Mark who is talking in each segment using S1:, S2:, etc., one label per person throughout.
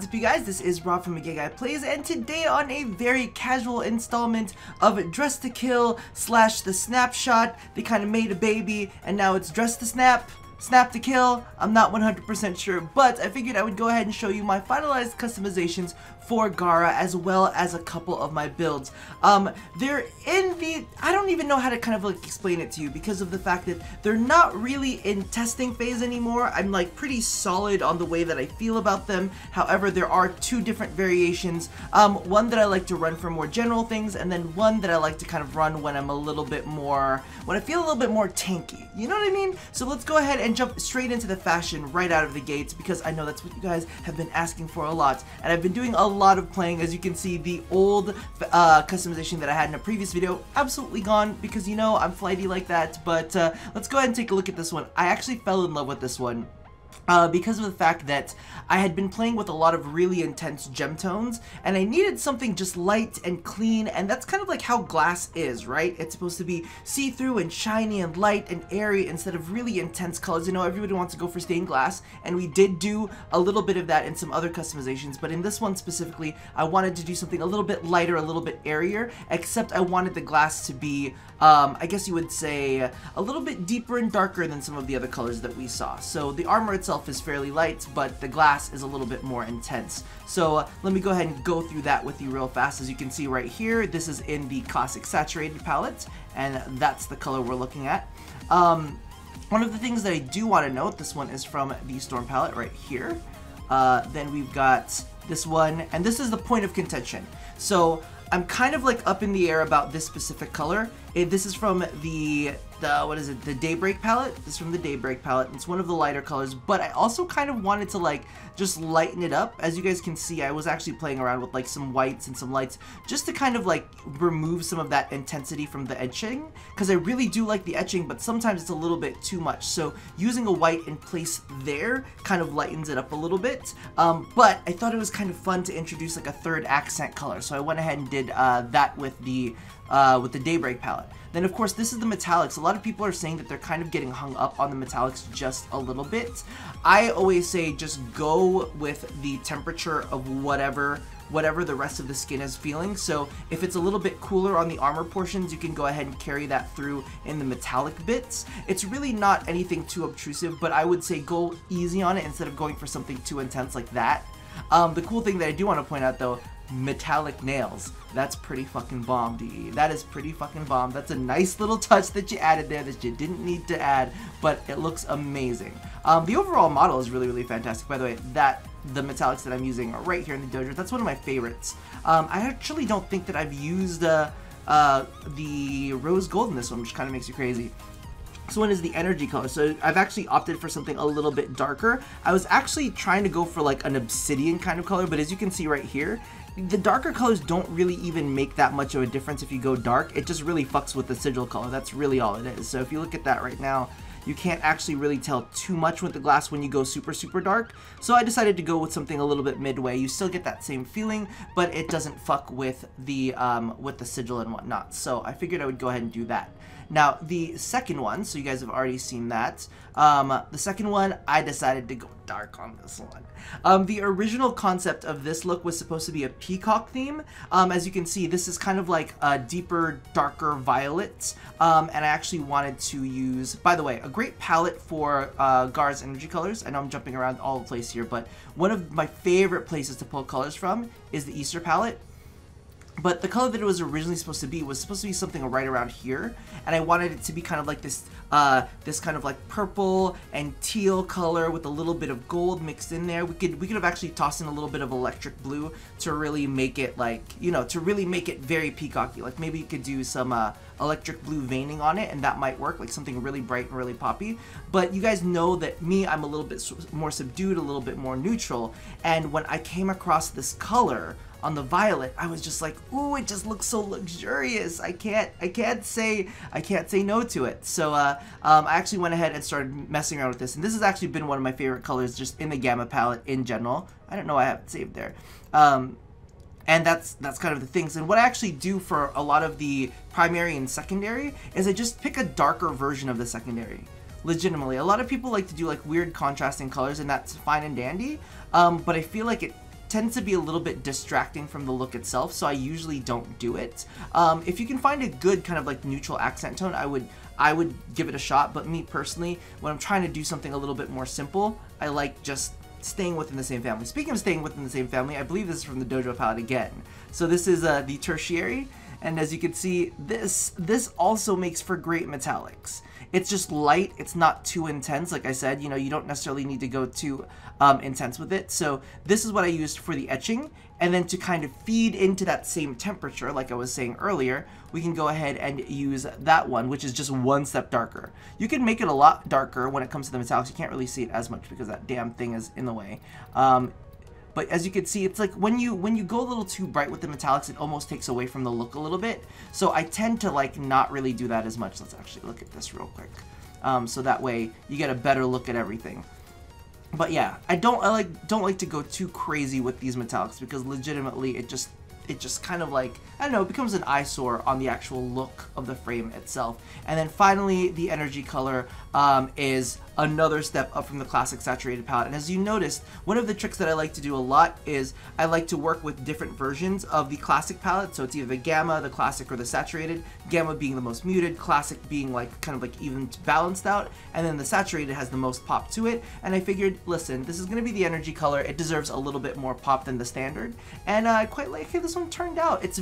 S1: up, you guys? This is Rob from Gay Guy Plays, and today on a very casual installment of Dress to Kill / The Snapshot, they kind of made a baby, and now it's Dress to Snap, Snap to Kill. I'm not 100% sure, but I figured I would go ahead and show you my finalized customizations for Gara, as well as a couple of my builds. They're in the, I don't even know how to kind of like explain it to you because of the fact that they're not really in testing phase anymore. I'm like pretty solid on the way that I feel about them. However, there are two different variations. One that I like to run for more general things, and then one that I like to kind of run when I'm a little bit more, when I feel a little bit more tanky. You know what I mean? So let's go ahead and jump straight into the fashion right out of the gates, because I know that's what you guys have been asking for a lot, and I've been doing a lot of playing. As you can see, the old customization that I had in a previous video absolutely gone, because you know I'm flighty like that. But let's go ahead and take a look at this one. I actually fell in love with this one because of the fact that I had been playing with a lot of really intense gem tones, and I needed something just light and clean, and that's kind of like how glass is, right? It's supposed to be see-through and shiny and light and airy instead of really intense colors. You know, everybody wants to go for stained glass, and we did do a little bit of that in some other customizations, but in this one specifically, I wanted to do something a little bit lighter, a little bit airier, except I wanted the glass to be, I guess you would say, a little bit deeper and darker than some of the other colors that we saw. So the armor itself is fairly light, but the glass is a little bit more intense. So let me go ahead and go through that with you real fast. As you can see right here, this is in the classic saturated palette, and that's the color we're looking at. One of the things that I do want to note, this one is from the Storm palette right here. Then we've got this one, and this is the point of contention. So I'm kind of like up in the air about this specific color. This is from the what is it, the Daybreak palette. This is from the Daybreak palette. It's one of the lighter colors, but I also kind of wanted to like just lighten it up. As you guys can see, I was actually playing around with like some whites and some lights just to kind of like remove some of that intensity from the etching, because I really do like the etching, but sometimes it's a little bit too much. So using a white in place there kind of lightens it up a little bit. But I thought it was kind of fun to introduce like a third accent color, so I went ahead and did that with the Daybreak palette. Then of course this is the metallics. A lot of people are saying that they're kind of getting hung up on the metallics just a little bit. I always say just go with the temperature of whatever the rest of the skin is feeling. So if it's a little bit cooler on the armor portions, you can go ahead and carry that through in the metallic bits. It's really not anything too obtrusive, but I would say go easy on it instead of going for something too intense like that. The cool thing that I do want to point out though, metallic nails. That's pretty fucking bomb, DE. That is pretty fucking bomb. That's a nice little touch that you added there that you didn't need to add, but it looks amazing. The overall model is really, really fantastic. By the way, the metallics that I'm using are right here in the dojo. That's one of my favorites. I actually don't think that I've used the rose gold in this one, which kind of makes you crazy. This one is the energy color, so I've actually opted for something a little bit darker. I was actually trying to go for like an obsidian kind of color, but as you can see right here, the darker colors don't really even make that much of a difference if you go dark. It just really fucks with the sigil color. That's really all it is. So if you look at that right now, you can't actually really tell too much with the glass when you go super, super dark. So I decided to go with something a little bit midway. You still get that same feeling, but it doesn't fuck with the sigil and whatnot. So I figured I would go ahead and do that. Now, the second one, so you guys have already seen that. The second one, I decided to go dark on this one. The original concept of this look was supposed to be a peacock theme. As you can see, this is kind of like a deeper, darker violet. And I actually wanted to use, by the way, a great palette for Gara's energy colors. I know I'm jumping around all the place here, but one of my favorite places to pull colors from is the Easter palette. But the color that it was originally supposed to be something right around here, and I wanted it to be kind of like this, this kind of like purple and teal color with a little bit of gold mixed in there. We could have actually tossed in a little bit of electric blue to really make it like, you know, to really make it very peacocky. Like maybe you could do some electric blue veining on it, and that might work, like something really bright and really poppy. But you guys know that me, I'm a little bit more subdued, a little bit more neutral, and when I came across this color on the violet, I was just like, ooh, it just looks so luxurious. I can't say no to it. So I actually went ahead and started messing around with this, and this has actually been one of my favorite colors just in the Gamma palette in general. I don't know why I have it saved there. And that's kind of the things. And what I actually do for a lot of the primary and secondary is I just pick a darker version of the secondary. Legitimately, a lot of people like to do like weird contrasting colors, and that's fine and dandy. But I feel like tends to be a little bit distracting from the look itself, so I usually don't do it. If you can find a good kind of like neutral accent tone, I would give it a shot, but me personally, when I'm trying to do something a little bit more simple, I like just staying within the same family. Speaking of staying within the same family, I believe this is from the Dojo palette again. So this is the tertiary, and as you can see, this also makes for great metallics. It's just light, it's not too intense. Like I said, you know, you don't necessarily need to go too intense with it. So this is what I used for the etching, and then to kind of feed into that same temperature, like I was saying earlier, we can go ahead and use that one, which is just one step darker. You can make it a lot darker when it comes to the metallics. You can't really see it as much because that damn thing is in the way. But as you can see, it's like when you go a little too bright with the metallics, it almost takes away from the look a little bit. So I tend to like not really do that as much. Let's actually look at this real quick. So that way you get a better look at everything. But yeah, I don't like to go too crazy with these metallics because legitimately it just kind of like, I don't know, it becomes an eyesore on the actual look of the frame itself. And then finally, the energy color is another step up from the classic saturated palette. And as you noticed, one of the tricks that I like to do a lot is I like to work with different versions of the classic palette. So it's either the gamma, the classic, or the saturated. Gamma being the most muted, classic being like kind of like even balanced out, and then the saturated has the most pop to it. And I figured, listen, this is going to be the energy color. It deserves a little bit more pop than the standard. And I quite like how this one turned out. It's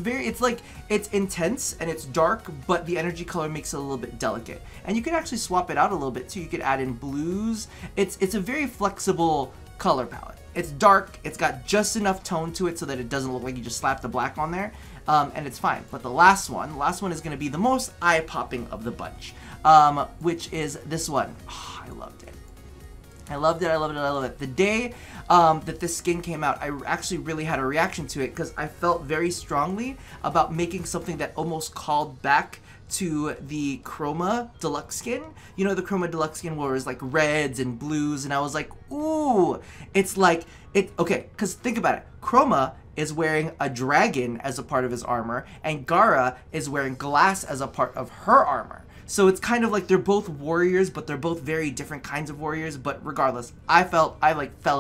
S1: intense and it's dark, but the energy color makes it a little bit delicate. And you can actually swap it out a little bit too. You could add in blues. It's a very flexible color palette. It's dark, it's got just enough tone to it so that it doesn't look like you just slapped the black on there, and it's fine. But the last one is going to be the most eye-popping of the bunch, which is this one. Oh, I loved it. I loved it. The day that this skin came out, I actually really had a reaction to it because I felt very strongly about making something that almost called back to the Chroma Deluxe skin. You know, the Chroma Deluxe skin where it was like reds and blues, and I was like, ooh, it's like, okay, because think about it. Chroma is wearing a dragon as a part of his armor, and Gara is wearing glass as a part of her armor. So it's kind of like they're both warriors, but they're both very different kinds of warriors. But regardless, I fell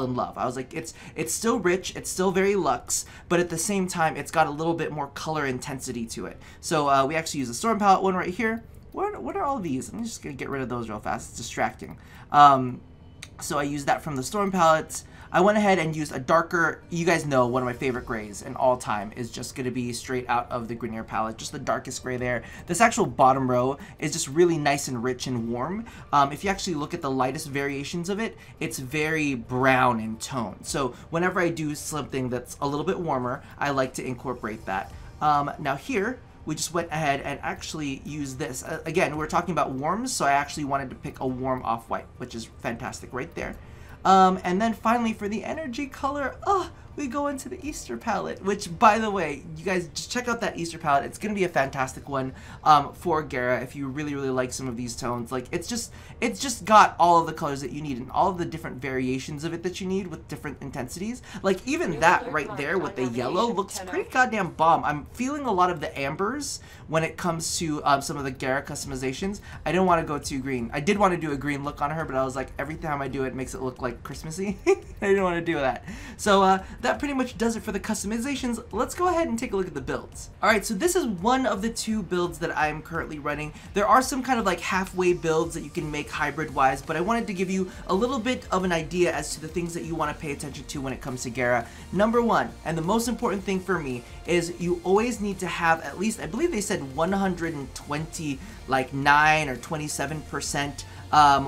S1: in love. I was like, it's still rich, it's still very luxe, but at the same time, it's got a little bit more color intensity to it. So we actually use the Storm Palette one right here. What are all these? I'm just gonna get rid of those real fast. It's distracting. So I used that from the Storm Palette. I went ahead and used a darker, you guys know one of my favorite grays in all time is just going to be straight out of the Grenier palette, just the darkest gray there. This actual bottom row is just really nice and rich and warm. If you actually look at the lightest variations of it, it's very brown in tone. So whenever I do something that's a little bit warmer, I like to incorporate that. Now here, we just went ahead and actually used this. Again, we're talking about warms, so I actually wanted to pick a warm off-white, which is fantastic right there. And then finally for the energy color, we go into the Easter palette, which, by the way, you guys just check out that Easter palette. It's going to be a fantastic one for Gara if you really, really like some of these tones. Like, it's just got all of the colors that you need and all of the different variations of it that you need with different intensities. Like, even that right there with the yellow looks pretty goddamn bomb. I'm feeling a lot of the ambers when it comes to some of the Gara customizations. I didn't want to go too green. I did want to do a green look on her, but I was like, every time I do it, it makes it look like Christmassy. I didn't want to do that. So, that pretty much does it for the customizations. Let's go ahead and take a look at the builds. Alright, so this is one of the two builds that I'm currently running. There are some kind of like halfway builds that you can make hybrid wise, but I wanted to give you a little bit of an idea as to the things that you want to pay attention to when it comes to Gara. Number one, and the most important thing for me, is you always need to have at least, I believe they said 120, like 9 or 27%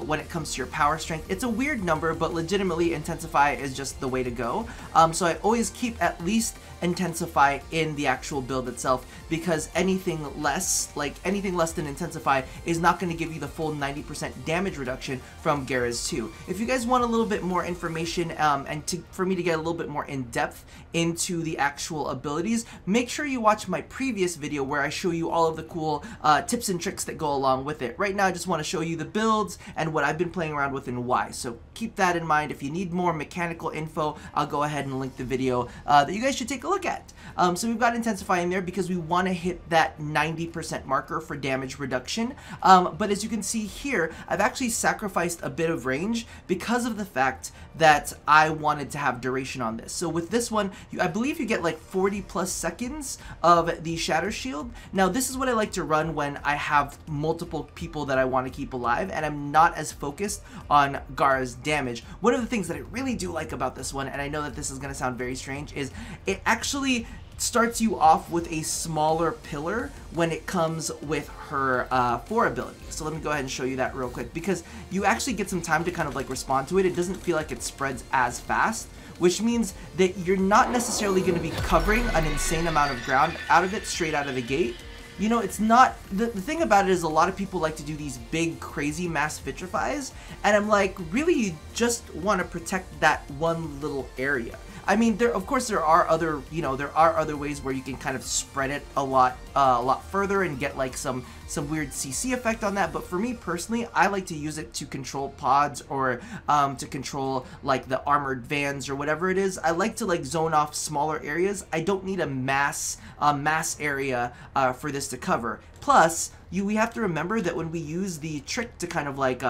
S1: when it comes to your power strength. It's a weird number, but legitimately Intensify is just the way to go. So I always keep at least Intensify in the actual build itself, because anything less than Intensify is not going to give you the full 90% damage reduction from Gara's 2. If you guys want a little bit more information for me to get a little bit more in depth into the actual abilities, make sure you watch my previous video where I show you all of the cool tips and tricks that go along with it. Right now I just want to show you the build, builds and what I've been playing around with and why. So keep that in mind. If you need more mechanical info, I'll go ahead and link the video that you guys should take a look at. So we've got Intensify in there because we want to hit that 90% marker for damage reduction. But as you can see here, I've actually sacrificed a bit of range because of the fact that I wanted to have duration on this. So with this one, I believe you get like 40 plus seconds of the Shatter Shield. Now this is what I like to run when I have multiple people that I want to keep alive and I'm not as focused on Gara's damage. One of the things that I really do like about this one, and I know that this is going to sound very strange, is it actually starts you off with a smaller pillar when it comes with her 4 ability. So let me go ahead and show you that real quick, because you actually get some time to kind of like respond to it. It doesn't feel like it spreads as fast, which means that you're not necessarily going to be covering an insane amount of ground out of it straight out of the gate. You know, it's not, the thing about it is a lot of people like to do these big crazy mass vitrifies, and I'm like, really, you just want to protect that one little area. I mean, of course there are other, there are other ways where you can kind of spread it a lot further and get like some weird CC effect on that. But for me personally, I like to use it to control pods or to control like the armored vans or whatever it is. I like to like zone off smaller areas. I don't need a mass area for this to cover. Plus, we have to remember that when we use the trick to kind of like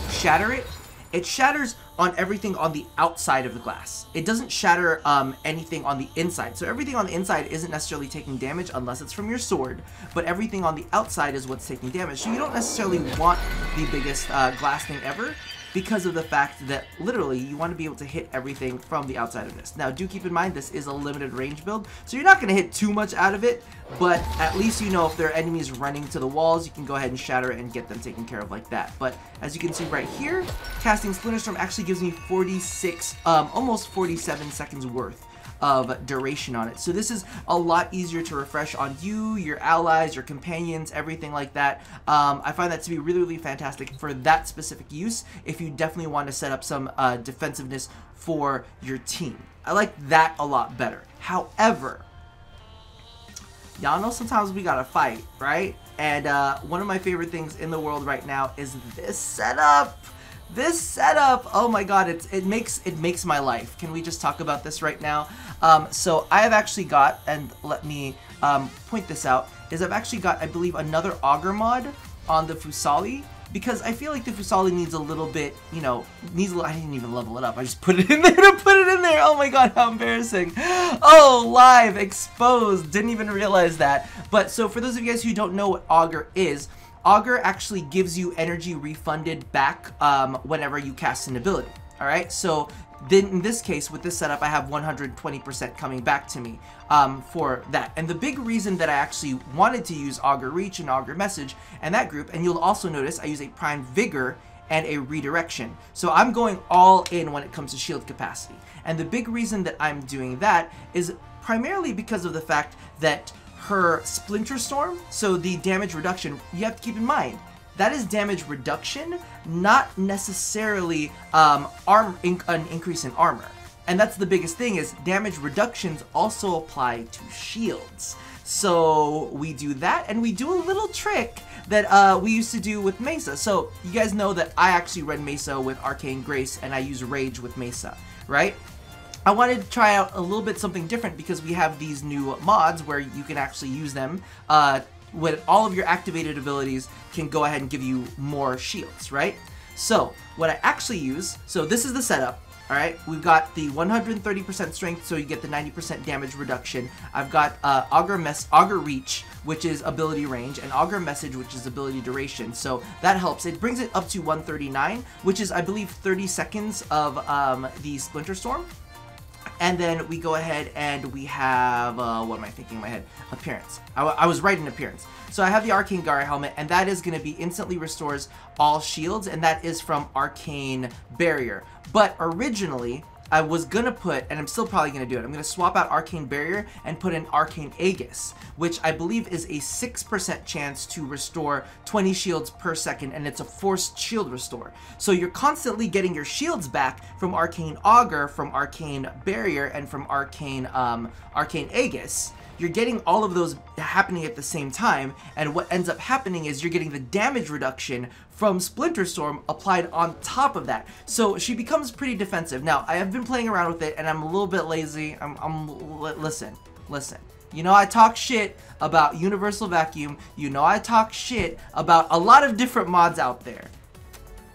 S1: shatter it, it shatters on everything on the outside of the glass. It doesn't shatter anything on the inside. So everything on the inside isn't necessarily taking damage unless it's from your sword, but everything on the outside is what's taking damage. So you don't necessarily want the biggest glass thing ever, because of the fact that literally you want to be able to hit everything from the outside of this. Now do keep in mind this is a limited range build, so you're not going to hit too much out of it, but at least you know if there are enemies running to the walls, you can go ahead and shatter it and get them taken care of like that. But as you can see right here, casting Splinter Storm actually gives me 46, almost 47 seconds worth of duration on it. So this is a lot easier to refresh on you, your allies, your companions, everything like that. I find that to be really, really fantastic for that specific use if you definitely want to set up some defensiveness for your team. I like that a lot better. However, y'all know sometimes we gotta fight, right? And one of my favorite things in the world right now is this setup. This setup, oh my god, it makes my life. Can we just talk about this right now? So I have actually got, and let me point this out, is I've actually got, I believe, another Augur mod on the Fusali, because I feel like the Fusali needs a little bit, I didn't even level it up. I just put it in there to put it in there. Oh my god, how embarrassing. Oh, live, exposed, didn't even realize that. But so for those of you guys who don't know what Augur is, Augur actually gives you energy refunded back whenever you cast an ability. Alright, so then in this case, with this setup, I have 120% coming back to me for that. And the big reason that I actually wanted to use Augur Reach and Augur Message and that group, and you'll also notice I use a Prime Vigor and a Redirection. So I'm going all in when it comes to shield capacity. And the big reason that I'm doing that is primarily because of the fact that her Splinter Storm, so the damage reduction, you have to keep in mind, that is damage reduction, not necessarily an increase in armor. And that's the biggest thing, is damage reductions also apply to shields. So we do that, and we do a little trick that we used to do with Mesa. So you guys know that I actually run Mesa with Arcane Grace, and I use Rage with Mesa, right? I wanted to try out a little bit something different because we have these new mods where you can actually use them when all of your activated abilities can go ahead and give you more shields, right? So what I actually use, so this is the setup, all right? We've got the 130% strength, so you get the 90% damage reduction. I've got Augur Reach, which is ability range, and Augur Message, which is ability duration. So that helps. It brings it up to 139, which is, I believe, 30 seconds of the Splinter Storm. And then we go ahead and we have, what am I thinking in my head? Appearance. I was right in appearance. So I have the Arcane Gara helmet, and that is going to be instantly restores all shields, and that is from Arcane Barrier. But originally, I was going to put, and I'm still probably going to do it, I'm going to swap out Arcane Barrier and put in Arcane Aegis, which I believe is a 6% chance to restore 20 shields per second, and it's a forced shield restore. So you're constantly getting your shields back from Arcane Augur, from Arcane Barrier, and from Arcane Aegis. you're getting all of those happening at the same time, and what ends up happening is you're getting the damage reduction from Splinter Storm applied on top of that. So she becomes pretty defensive. Now, I have been playing around with it, and I'm a little bit lazy. Listen. You know I talk shit about Universal Vacuum. You know I talk shit about a lot of different mods out there.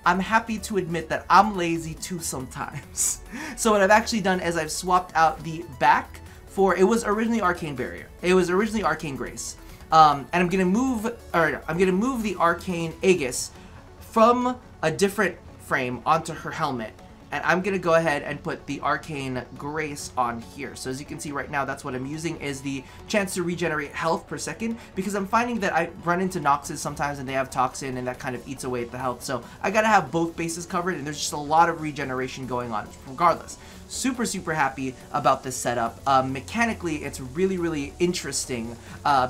S1: I'm happy to admit that I'm lazy too sometimes. So what I've actually done is I've swapped out the back for, it was originally Arcane Barrier. It was originally Arcane Grace. And I'm gonna move the Arcane Aegis from a different frame onto her helmet. And I'm gonna go ahead and put the Arcane Grace on here. So as you can see right now, that's what I'm using, is the chance to regenerate health per second, because I'm finding that I run into Noxes sometimes and they have Toxin and that kind of eats away at the health. So I gotta have both bases covered, and there's just a lot of regeneration going on regardless. Super, super happy about this setup. Mechanically, it's really, really interesting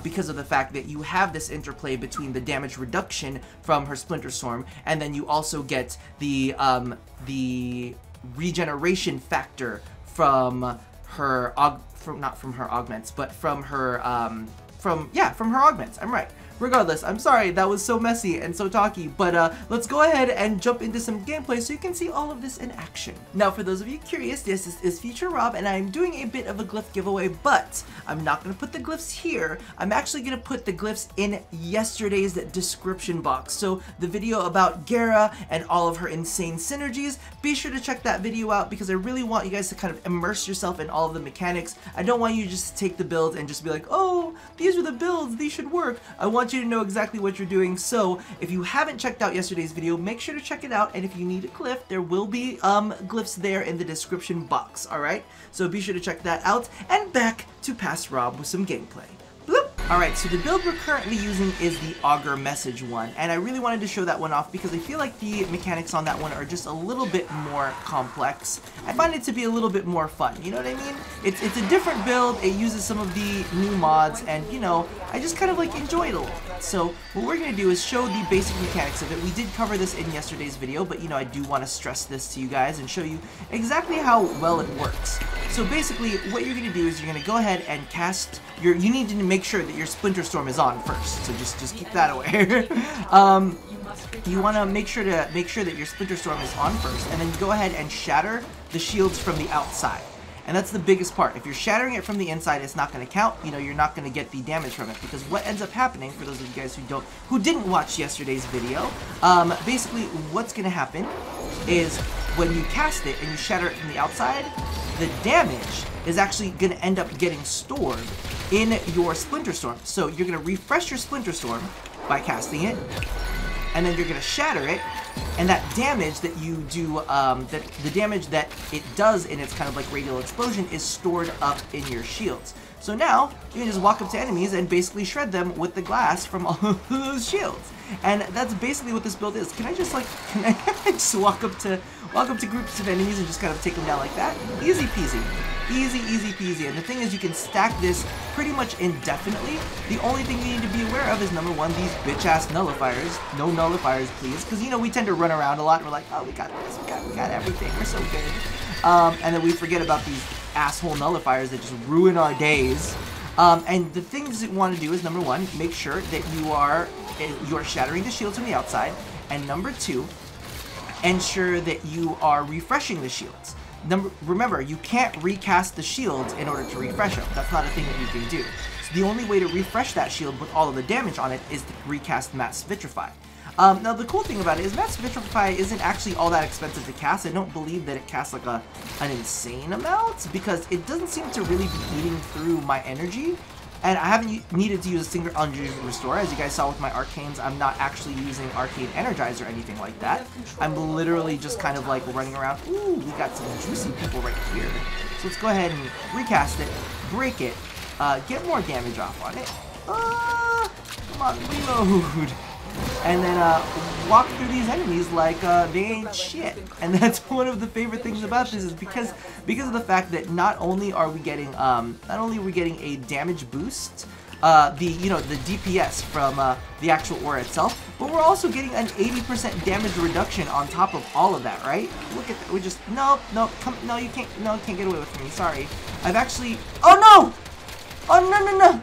S1: because of the fact that you have this interplay between the damage reduction from her Splinter Storm, and then you also get the regeneration factor from her not from her augments, but from her from her augments. I'm right. Regardless, I'm sorry that was so messy and so talky, but let's go ahead and jump into some gameplay so you can see all of this in action. Now, for those of you curious, this is Future Rob, and I'm doing a bit of a glyph giveaway, but I'm not going to put the glyphs here. I'm actually going to put the glyphs in yesterday's description box. So the video about Gara and all of her insane synergies, be sure to check that video out, because I really want you guys to kind of immerse yourself in all of the mechanics. I don't want you just to take the build and just be like, oh, these are the builds, these should work. I want you to know exactly what you're doing. So if you haven't checked out yesterday's video, make sure to check it out, and if you need a glyph, there will be glyphs there in the description box. Alright, so be sure to check that out, and back to Past Rob with some gameplay. Bloop. Alright, so the build we're currently using is the Augur Message one, and I really wanted to show that one off because I feel like the mechanics on that one are just a little bit more complex. I find it to be a little bit more fun, you know what I mean? It's a different build, it uses some of the new mods, and you know, I just kind of like enjoy it a little bit. So what we're going to do is show the basic mechanics of it. We did cover this in yesterday's video, but you know, I do want to stress this to you guys and show you exactly how well it works. So basically, what you're going to do is you're going to go ahead and cast you need to make sure that your Splinter Storm is on first, so just keep that aware. You want to make sure that your Splinter Storm is on first, and then you go ahead and shatter the shields from the outside. And that's the biggest part. If you're shattering it from the inside, it's not going to count. You know, you're not going to get the damage from it, because what ends up happening, for those of you guys who didn't watch yesterday's video, basically what's going to happen is when you cast it and you shatter it from the outside, the damage is actually going to end up getting stored in your Splinter Storm. So you're going to refresh your Splinter Storm by casting it, and then you're going to shatter it, and that damage that you do, the damage that it does in its kind of like radial explosion is stored up in your shields. So now, you can just walk up to enemies and basically shred them with the glass from all of those shields. And that's basically what this build is. Can I just walk up to groups of enemies and just kind of take them down like that? Easy peasy. Easy, easy peasy. And the thing is, you can stack this pretty much indefinitely. The only thing you need to be aware of is, number one, these bitch-ass nullifiers. No nullifiers, please. Because, you know, we tend to run around a lot and we're like, oh, we got this, we got everything, we're so good. And then we forget about these asshole nullifiers that just ruin our days. And the things you want to do is, number one, make sure that you are shattering the shields from the outside, and number two, ensure that you are refreshing the shields. Remember, you can't recast the shields in order to refresh them. That's not a thing that you can do. So the only way to refresh that shield with all of the damage on it is to recast Mass Vitrify. Now the cool thing about it is Mass Vitrify isn't actually all that expensive to cast. I don't believe that it casts like an insane amount, because it doesn't seem to really be eating through my energy. And I haven't needed to use a single Untitled Restore. As you guys saw with my Arcanes, I'm not actually using Arcane Energize or anything like that. I'm literally just kind of like running around. Ooh, we got some juicy people right here. So let's go ahead and recast it, break it, get more damage off on it. Come on, reload. And then walk through these enemies like they ain't shit. And that's one of the favorite things about this, is because of the fact that not only are we getting a damage boost, the DPS from the actual aura itself, but we're also getting an 80% damage reduction on top of all of that, right? Look at that. We just no, you can't get away with me. Sorry. I've actually. Oh no! Oh, no, no, no.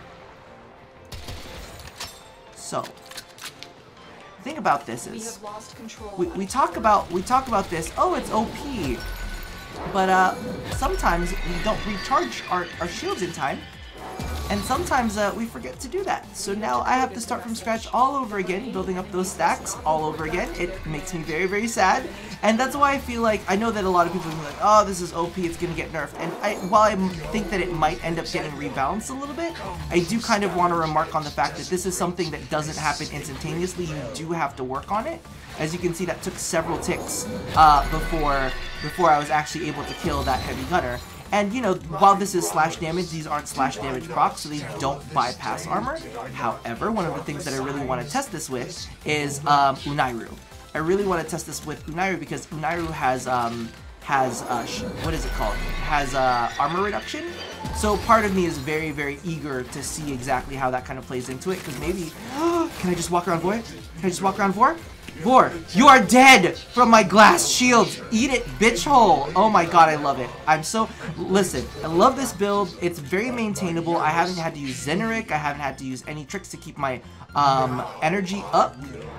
S1: So, the thing about this is, we talk about this, oh, it's OP, but sometimes we don't recharge our shields in time, and sometimes we forget to do that. So now I have to start from scratch all over again, building up those stacks all over again. It makes me very, very sad, and that's why I feel like, I know that a lot of people are like, oh, this is OP, it's gonna get nerfed, and while I think that it might end up getting rebalanced a little bit, I do kind of want to remark on the fact that this is something that doesn't happen instantaneously. You do have to work on it. As you can see, that took several ticks before I was actually able to kill that heavy gunner. And, you know, while this is slash damage, these aren't slash damage procs, so they don't bypass armor. However, one of the things that I really want to test this with is Unairu. I really want to test this with Unairu because Unairu has what is it called? Has armor reduction. So part of me is very, very eager to see exactly how that kind of plays into it, because maybe, can I just walk around Vor? Can I just walk around Vor? Vor, you are dead from my glass shield. Eat it, bitch hole. Oh my god, I love it. Listen, I love this build. It's very maintainable. I haven't had to use Zeneric. I haven't had to use any tricks to keep my energy up.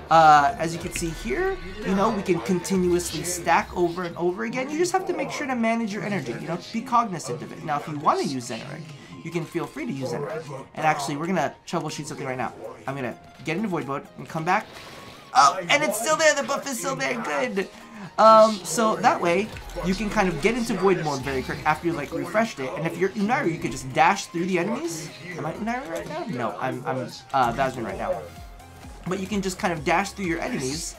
S1: As you can see here, you know, we can continuously stack over and over again. You just have to make sure to manage your energy, you know, be cognizant of it. Now, if you want to use Zeneric, you can feel free to use Zeneric. And actually, we're going to troubleshoot something right now. I'm going to get into void mode and come back. Oh, and it's still there. The buff is still there. Good. So that way, you can kind of get into void mode very quick after you like refreshed it. And if you're Unairu, you can just dash through the enemies. Am I Unairu right now? No, I'm Vazmin right now. But you can just kind of dash through your enemies,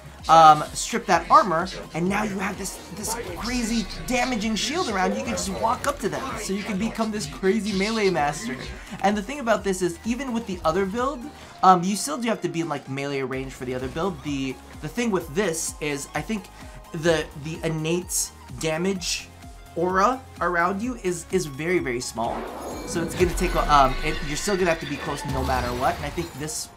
S1: strip that armor, and now you have this crazy damaging shield around. You can just walk up to them, so you can become this crazy melee master. And the thing about this is, even with the other build, you still do have to be in like melee range for the other build. The thing with this is, I think the innate damage aura around you is very, very small. So it's gonna take you're still gonna have to be close no matter what. And I think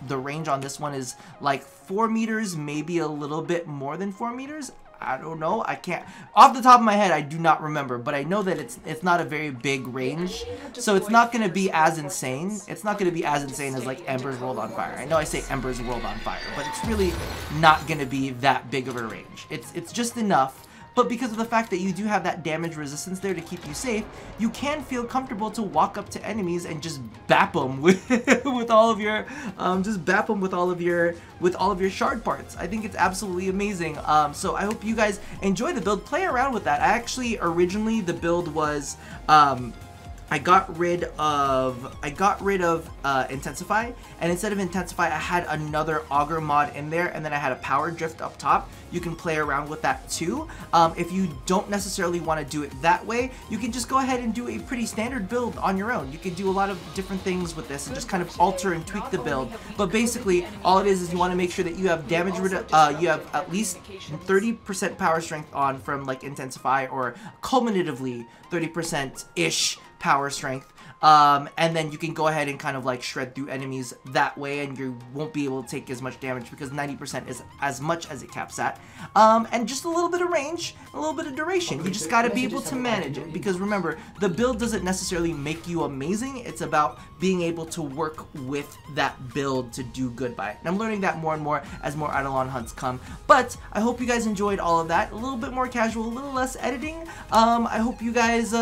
S1: the range on this one is like 4 meters, maybe a little bit more than 4 meters. I don't know. I can't, off the top of my head, I do not remember, but I know that it's not a very big range, so it's not gonna be as insane. It's not gonna be as insane as like Ember's World on Fire. I know I say Ember's World on Fire, but it's really not gonna be that big of a range. It's just enough. But because of the fact that you do have that damage resistance there to keep you safe, you can feel comfortable to walk up to enemies and just bap them with all of your shard parts. I think it's absolutely amazing. So I hope you guys enjoy the build. Play around with that. I actually originally the build was I got rid of Intensify, and instead of Intensify, I had another Augur mod in there, and then I had a Power Drift up top. You can play around with that too. If you don't necessarily want to do it that way, you can just go ahead and do a pretty standard build on your own. You can do a lot of different things with this and just kind of alter and tweak the build. But basically, all it is you want to make sure that you have damage, you have at least 30% power strength on from like Intensify, or culminatively 30%-ish power strength, and then you can go ahead and kind of like shred through enemies that way, and you won't be able to take as much damage because 90% is as much as it caps at, and just a little bit of range, a little bit of duration. You just got to be able to manage it, because remember, the build doesn't necessarily make you amazing. It's about being able to work with that build to do good by it. And I'm learning that more and more as more Eidolon hunts come. But I hope you guys enjoyed all of that. A little bit more casual, a little less editing. I hope you guys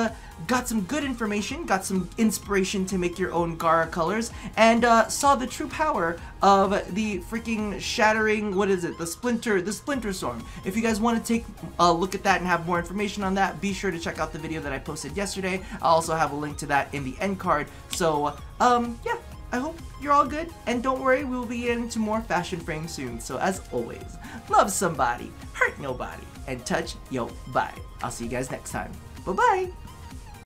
S1: got some good information, got some inspiration to make your own Gara colors, and saw the true power of the freaking shattering, what is it, the Splinter Storm. If you guys want to take a look at that and have more information on that, be sure to check out the video that I posted yesterday. I'll also have a link to that in the end card. So, yeah, I hope you're all good, and don't worry, we will be getting into more Fashion Frame soon. So as always, love somebody, hurt nobody, and touch yo bye. I'll see you guys next time. Bye-bye!